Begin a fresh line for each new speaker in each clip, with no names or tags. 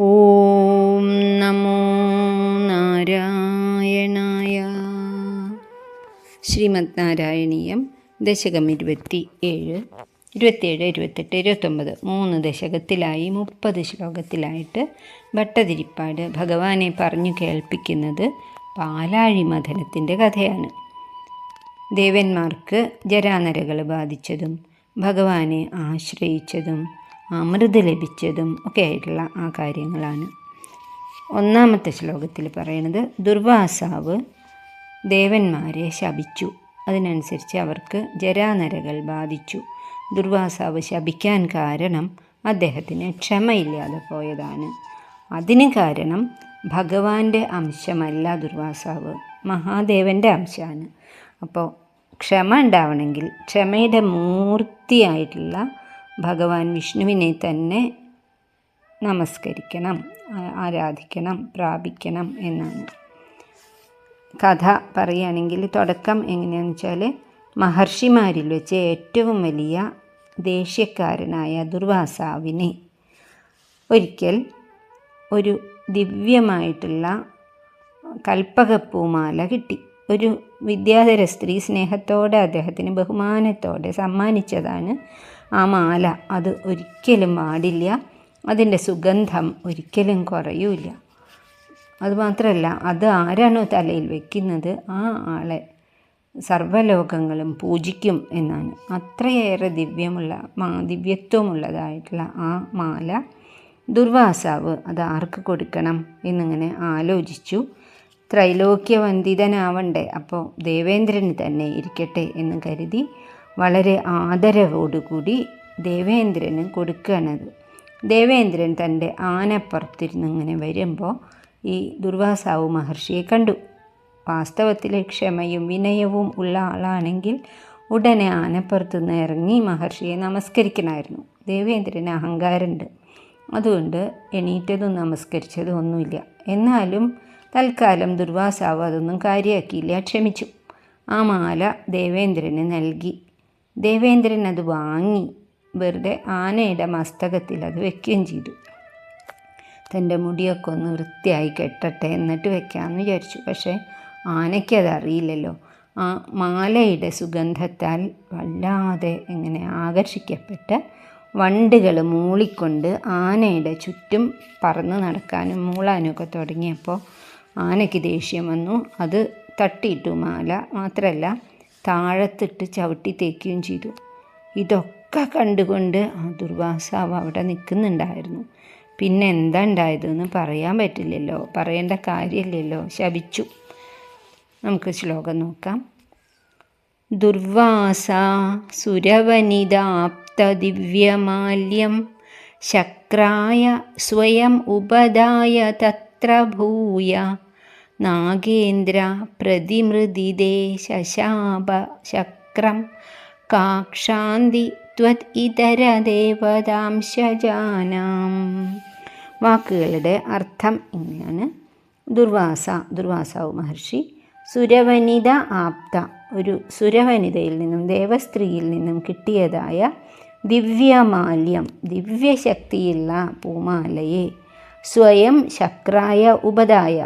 ഓം നമോ നാരായണായ. ശ്രീമദ് നാരായണീയം ദശകം 27, 28, 29 3 ദശകത്തിലായി 30 ശ്ലോകത്തിലായിട്ട് ഭട്ടതിരിപ്പാട് ഭഗവാനെ പറഞ്ഞു കേൾപ്പിക്കുന്നത് പാലാഴി മഥനത്തിൻ്റെ കഥയാണ്. ദേവന്മാർക്ക് ജരാനരകൾ ബാധിച്ചതും ഭഗവാനെ ആശ്രയിച്ചതും അമൃത് ലഭിച്ചതും ഒക്കെ ആയിട്ടുള്ള ആ കാര്യങ്ങളാണ്. 1-ാമത്തെ ശ്ലോകത്തിൽ പറയുന്നത് ദുർവാസാവ് ദേവന്മാരെ ശപിച്ചു. അതിനനുസരിച്ച് അവർക്ക് ജരാനരകൾ ബാധിച്ചു. ദുർവാസാവ് ശപിക്കാൻ കാരണം അദ്ദേഹത്തിന് ക്ഷമയില്ലാതെ പോയതാണ്. അതിന് കാരണം ഭഗവാന്റെ അംശമല്ല ദുർവാസാവ്, മഹാദേവൻ്റെ അംശമാണ്. അപ്പോൾ ക്ഷമ ഉണ്ടാവണമെങ്കിൽ ക്ഷമയുടെ മൂർത്തിയായിട്ടുള്ള ഭഗവാൻ വിഷ്ണുവിനെ തന്നെ നമസ്കരിക്കണം, ആരാധിക്കണം, പ്രാപിക്കണം എന്നാണ്. കഥ പറയുകയാണെങ്കിൽ തുടക്കം എങ്ങനെയാണെന്ന് വെച്ചാൽ, മഹർഷിമാരിൽ വെച്ച് ഏറ്റവും വലിയ ദേഷ്യക്കാരനായ ദുർവാസാവിനെ ഒരിക്കൽ ഒരു ദിവ്യമായിട്ടുള്ള കൽപ്പകപ്പൂമാല കിട്ടി. ഒരു വിദ്യാധര സ്ത്രീ സ്നേഹത്തോടെ അദ്ദേഹത്തിന് ബഹുമാനത്തോടെ സമ്മാനിച്ചതാണ് ആ മാല. അത് ഒരിക്കലും പാടില്ല, അതിൻ്റെ സുഗന്ധം ഒരിക്കലും കുറയൂല. അതുമാത്രമല്ല, അത് ആരാണോ തലയിൽ വയ്ക്കുന്നത് ആ ആളെ സർവ്വലോകങ്ങളും പൂജിക്കും എന്നാണ്. അത്രയേറെ ദിവ്യത്വമുള്ളതായിട്ടുള്ള ആ മാല ദുർവാസാവ് അത് ആർക്ക് കൊടുക്കണം എന്നിങ്ങനെ ആലോചിച്ചു. ത്രൈലോക്യവന്ദിതനാവണ്ടേ, അപ്പോൾ ദേവേന്ദ്രന് തന്നെ ഇരിക്കട്ടെ എന്ന് കരുതി വളരെ ആദരവോടുകൂടി ദേവേന്ദ്രന് കൊടുക്കുകയാണത്. ദേവേന്ദ്രൻ തൻ്റെ ആനപ്പുറത്തിരുന്ന് ഇങ്ങനെ വരുമ്പോൾ ഈ ദുർവാസാവ് മഹർഷിയെ കണ്ടു. വാസ്തവത്തിൽ ക്ഷമയും വിനയവും ഉള്ള ആളാണെങ്കിൽ ഉടനെ ആനപ്പുറത്തുനിന്ന് ഇറങ്ങി മഹർഷിയെ നമസ്കരിക്കണമായിരുന്നു. ദേവേന്ദ്രന് അഹങ്കാരമുണ്ട്, അതുകൊണ്ട് എണീറ്റതും നമസ്കരിച്ചതും ഒന്നുമില്ല. എന്നാലും തൽക്കാലം ദുർവാസാവ് അതൊന്നും കാര്യമാക്കിയില്ല, ക്ഷമിച്ചു. ആ മാല ദേവേന്ദ്രന് നൽകി. ദേവേന്ദ്രൻ അത് വാങ്ങി വെറുതെ ആനയുടെ മസ്തകത്തിൽ അത് വയ്ക്കുകയും ചെയ്തു. തൻ്റെ മുടിയൊക്കെ ഒന്ന് വൃത്തിയായി കെട്ടട്ടെ എന്നിട്ട് വെക്കാമെന്ന് വിചാരിച്ചു. പക്ഷേ ആനയ്ക്കത് അറിയില്ലല്ലോ. ആ മാലയുടെ സുഗന്ധത്താൽ വല്ലാതെ ഇങ്ങനെ ആകർഷിക്കപ്പെട്ട് വണ്ടുകൾ മൂളിക്കൊണ്ട് ആനയുടെ ചുറ്റും പറന്ന് നടക്കാനും മൂളാനും ഒക്കെ തുടങ്ങിയപ്പോൾ ആനയ്ക്ക് ദേഷ്യം വന്നു. അത് തട്ടിയിട്ടു മാല. മാത്രമല്ല താഴത്തിട്ട് ചവിട്ടി തേക്കുകയും ചെയ്തു. ഇതൊക്കെ കണ്ടുകൊണ്ട് ആ ദുർവാസാവ് അവിടെ നിൽക്കുന്നുണ്ടായിരുന്നു. പിന്നെ എന്താ ഉണ്ടായതെന്ന് പറയാൻ പറ്റില്ലല്ലോ, പറയേണ്ട കാര്യമില്ലല്ലോ, ശപിച്ചു. നമുക്ക് ശ്ലോകം നോക്കാം. ദുർവാസാ സുരവനിതാപ്ത ദിവ്യമാല്യം ശക്രായ സ്വയം ഉപദായ തത്ര ഭൂയ നാഗേന്ദ്ര പ്രതിമൃദിദേ ശശാപ ശക്രം കാക്ഷാന്തി ത്വത് ഇതര ദേവതാംശജാനാം. വാക്കുകളുടെ അർത്ഥം ഇങ്ങനെയാണ്. ദുർവാസാവ് മഹർഷി സുരവനിത ആപ്ത, ഒരു സുരവനിതയിൽ നിന്നും ദേവസ്ത്രീയിൽ നിന്നും കിട്ടിയതായ ദിവ്യമാല്യം, ദിവ്യശക്തിയുള്ള പൂമാലയെ സ്വയം ശക്രായ ഉപദായ,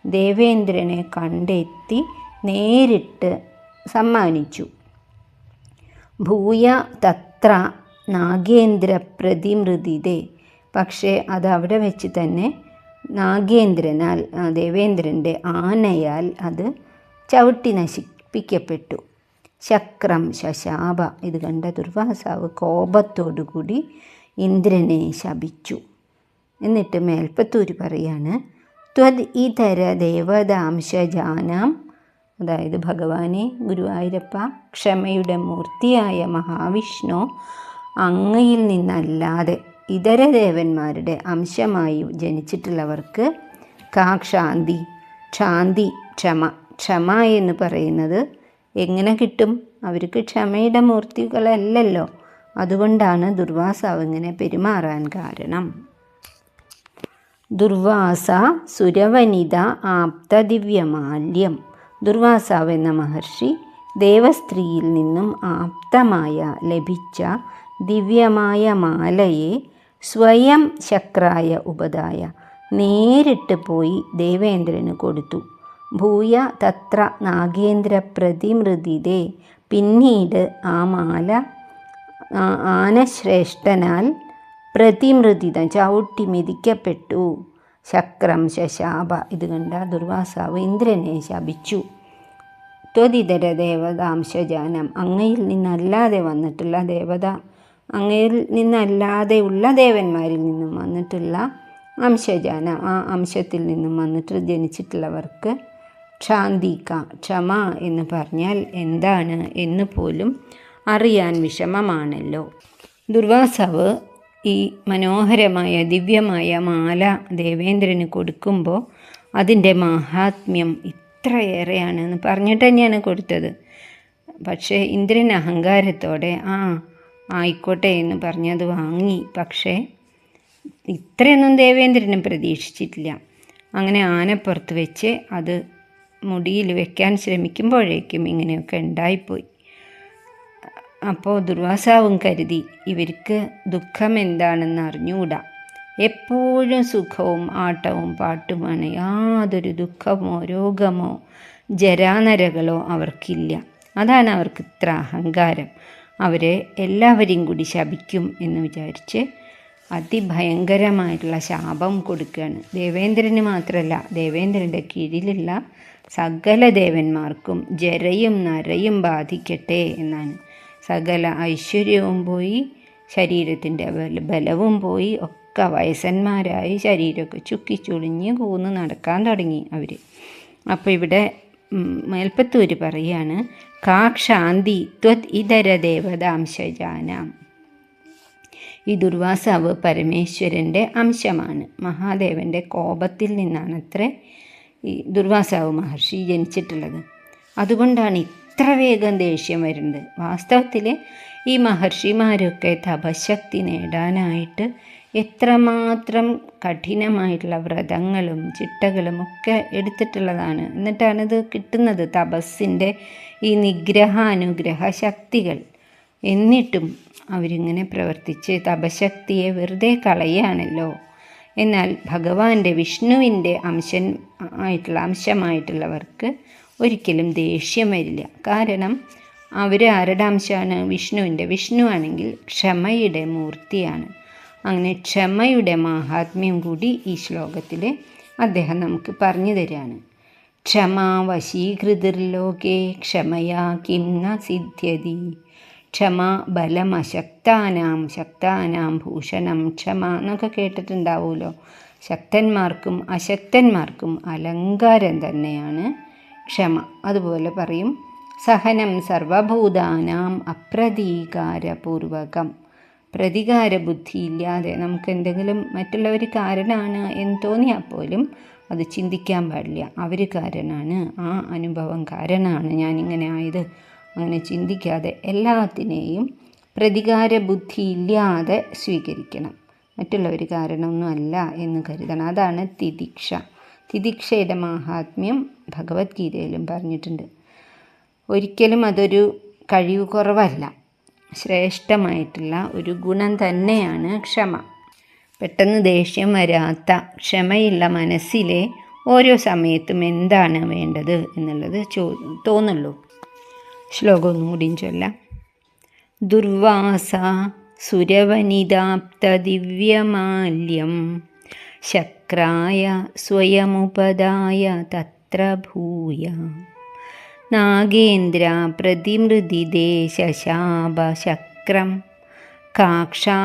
ദേവേന്ദ്രനെ കണ്ടെത്തി നേരിട്ട് സമ്മാനിച്ചു. ഭൂയ തത്ര നാഗേന്ദ്ര പ്രതിമൃദിതേ, പക്ഷേ അതവിടെ വെച്ച് തന്നെ നാഗേന്ദ്രനാൽ, ദേവേന്ദ്രൻ്റെ ആനയാൽ അത് ചവിട്ടി നശിപ്പിക്കപ്പെട്ടു. ശക്രം ശശാപ, ഇത് കണ്ട ദുർവാസാവ് കോപത്തോടുകൂടി ഇന്ദ്രനെ ശപിച്ചു. എന്നിട്ട് മേൽപ്പത്തൂര് പറയാണ്, ത്വത് ഇതര ദേവതാംശജാനാം, അതായത് ഭഗവാനെ, ഗുരുവായൂരപ്പ, ക്ഷമയുടെ മൂർത്തിയായ മഹാവിഷ്ണു, അങ്ങയിൽ നിന്നല്ലാതെ ഇതര ദേവന്മാരുടെ അംശമായി ജനിച്ചിട്ടുള്ളവർക്ക് കാക്ഷാന്തി, ക്ഷാന്തി, ക്ഷമ എന്ന് പറയുന്നത് എങ്ങനെ കിട്ടും? അവർക്ക് ക്ഷമയുടെ മൂർത്തികളല്ലല്ലോ. അതുകൊണ്ടാണ് ദുർവാസാവ് ഇങ്ങനെ പെരുമാറാൻ കാരണം. ദുർവാസ സുരവനിത ആപ്ത ദിവ്യമാല്യം, ദുർവാസാവ് എന്ന മഹർഷി ദേവസ്ത്രീയിൽ നിന്നും ആപ്തമായ ലഭിച്ച ദിവ്യമായ മാലയെ സ്വയം ശക്രായ ഉപദായ, നേരിട്ട് പോയി ദേവേന്ദ്രന് കൊടുത്തു. ഭൂയ തത്ര നാഗേന്ദ്ര പ്രതിമൃതിതേ. പിന്നീട് ആ മാല ആനശ്രേഷ്ഠനാൽ പ്രതിമൃതിതം ചവിട്ടി മിതിക്കപ്പെട്ടു. ശക്രം ശശാപ. ഇത് കണ്ട ദുർവാസാവ് ഇന്ദ്രനെ ശപിച്ചു. ത്വതിതര ദേവതാംശജാനം. അങ്ങയിൽ നിന്നല്ലാതെ വന്നിട്ടുള്ള അങ്ങയിൽ നിന്നല്ലാതെയുള്ള ദേവന്മാരിൽ നിന്നും വന്നിട്ടുള്ള അംശജാനം, ആ അംശത്തിൽ നിന്നും വന്നിട്ട് ജനിച്ചിട്ടുള്ളവർക്ക് ക്ഷാന്തിക, ക്ഷമ എന്ന് പറഞ്ഞാൽ എന്താണ് എന്ന് പോലും അറിയാൻ വിഷമമാണല്ലോ. ദുർവാസാവ് ഈ മനോഹരമായ ദിവ്യമായ മാല ദേവേന്ദ്രന് കൊടുക്കുമ്പോൾ അതിൻ്റെ മാഹാത്മ്യം ഇത്രയേറെയാണെന്ന് പറഞ്ഞിട്ട് തന്നെയാണ് കൊടുത്തത്. പക്ഷേ ഇന്ദ്രൻ അഹങ്കാരത്തോടെ ആയിക്കോട്ടെ എന്ന് പറഞ്ഞത് വാങ്ങി. പക്ഷേ ഇത്രയൊന്നും ദേവേന്ദ്രനും പ്രതീക്ഷിച്ചിട്ടില്ല. അങ്ങനെ ആനപ്പുറത്ത് വെച്ച് അത് മുടിയിൽ വെക്കാൻ ശ്രമിക്കുമ്പോഴേക്കും ഇങ്ങനെയൊക്കെ ഉണ്ടായിപ്പോയി. അപ്പോൾ ദുർവാസാവും കരുതി ഇവർക്ക് ദുഃഖം എന്താണെന്ന് അറിഞ്ഞുകൂടാ, എപ്പോഴും സുഖവും ആട്ടവും പാട്ടുമാണ്, യാതൊരു ദുഃഖമോ രോഗമോ ജരാനരകളോ അവർക്കില്ല. അതാണ് അവർക്ക് ഇത്ര അഹങ്കാരം. അവരെ എല്ലാവരെയും കൂടി ശപിക്കും എന്ന് വിചാരിച്ച് അതിഭയങ്കരമായിട്ടുള്ള ശാപം കൊടുക്കുകയാണ്. ദേവേന്ദ്രന് മാത്രമല്ല, ദേവേന്ദ്രൻ്റെ കീഴിലുള്ള സകല ദേവന്മാർക്കും ജരയും നരയും ബാധിക്കട്ടെ എന്നാണ്. സകല ഐശ്വര്യവും പോയി, ശരീരത്തിൻ്റെ ബലവും പോയി, ഒക്കെ വയസ്സന്മാരായി ശരീരമൊക്കെ ചുക്കിച്ചുളിഞ്ഞ് കൂന്ന് നടക്കാൻ തുടങ്ങി അവർ. അപ്പോൾ ഇവിടെ മേൽപ്പത്തൂർ പറയാണ്, കാക്ഷാന്തി ത്വത് ഇതര ദേവതാംശജാനാം. ഈ ദുർവാസാവ് പരമേശ്വരൻ്റെ അംശമാണ്. മഹാദേവൻ്റെ കോപത്തിൽ നിന്നാണത്രേ ഈ ദുർവാസാവ് മഹർഷി ജനിച്ചിട്ടുള്ളത്. അതുകൊണ്ടാണ് ഇത്ര വേഗം ദേഷ്യം വരുന്നത്. വാസ്തവത്തിൽ ഈ മഹർഷിമാരൊക്കെ തപശക്തി നേടാനായിട്ട് എത്രമാത്രം കഠിനമായിട്ടുള്ള വ്രതങ്ങളും ചിട്ടകളും ഒക്കെ എടുത്തിട്ടുള്ളതാണ്. എന്നിട്ടാണിത് കിട്ടുന്നത്, തപസ്സിൻ്റെ ഈ അനുഗ്രഹ ശക്തികൾ. എന്നിട്ടും അവരിങ്ങനെ പ്രവർത്തിച്ച് തപശക്തിയെ വെറുതെ കളയാണല്ലോ. എന്നാൽ ഭഗവാന്റെ വിഷ്ണുവിൻ്റെ അംശമായിട്ടുള്ളവർക്ക് ഒരിക്കലും ദേഷ്യം വരില്ല. കാരണം അവർ ആരുടെ അംശമാണ്? വിഷ്ണു ആണെങ്കിൽ ക്ഷമയുടെ മൂർത്തിയാണ്. അങ്ങനെ ക്ഷമയുടെ മാഹാത്മ്യം കൂടി ഈ ശ്ലോകത്തിൽ അദ്ദേഹം നമുക്ക് പറഞ്ഞു തരികയാണ്. ക്ഷമാ വശീകൃതിർലോകേ ക്ഷമയാ കിം ന സിദ്ധ്യതി. ക്ഷമ ശക്താനാം ഭൂഷണം ക്ഷമ എന്നൊക്കെ കേട്ടിട്ടുണ്ടാവുമല്ലോ. ശക്തന്മാർക്കും അശക്തന്മാർക്കും അലങ്കാരം തന്നെയാണ് ക്ഷമ. അതുപോലെ പറയും, സഹനം സർവഭൂതാനാം അപ്രതീകാരപൂർവകം. പ്രതികാര ബുദ്ധിയില്ലാതെ നമുക്ക് എന്തെങ്കിലും മറ്റുള്ളവർ കാരണമാണ് എന്ന് തോന്നിയാൽ പോലും അത് ചിന്തിക്കാൻ പാടില്ല. അവർ കാരണമാണ്, ആ അനുഭവം കാരണമാണ് ഞാനിങ്ങനെ ആയത്, അങ്ങനെ ചിന്തിക്കാതെ എല്ലാത്തിനെയും പ്രതികാര ബുദ്ധിയില്ലാതെ സ്വീകരിക്കണം. മറ്റുള്ളവർ കാരണമൊന്നും അല്ല എന്ന് കരുതണം. അതാണ് തിതിക്ഷ. തിതിക്ഷയുടെ മാഹാത്മ്യം ഭഗവത്ഗീതയിലും പറഞ്ഞിട്ടുണ്ട്. ഒരിക്കലും അതൊരു കഴിവ് കുറവല്ല, ശ്രേഷ്ഠമായിട്ടുള്ള ഒരു ഗുണം തന്നെയാണ് ക്ഷമ. പെട്ടെന്ന് ദേഷ്യം വരാത്ത ക്ഷമയുള്ള മനസ്സിലെ ഓരോ സമയത്തും എന്താണ് വേണ്ടത് എന്നുള്ളത് തോന്നുള്ളൂ. ശ്ലോകം ഒന്നുകൂടി ചൊല്ലാം. ദുർവാസ സുരവനിതാപ്ത ദിവ്യമാല്യം ശക്രായ സ്വയമുപദായ തത്ര ഭൂയ നാഗേന്ദ്ര പ്രതിമൃതിദേ ശശാപ ശക്രം കാക്ഷാ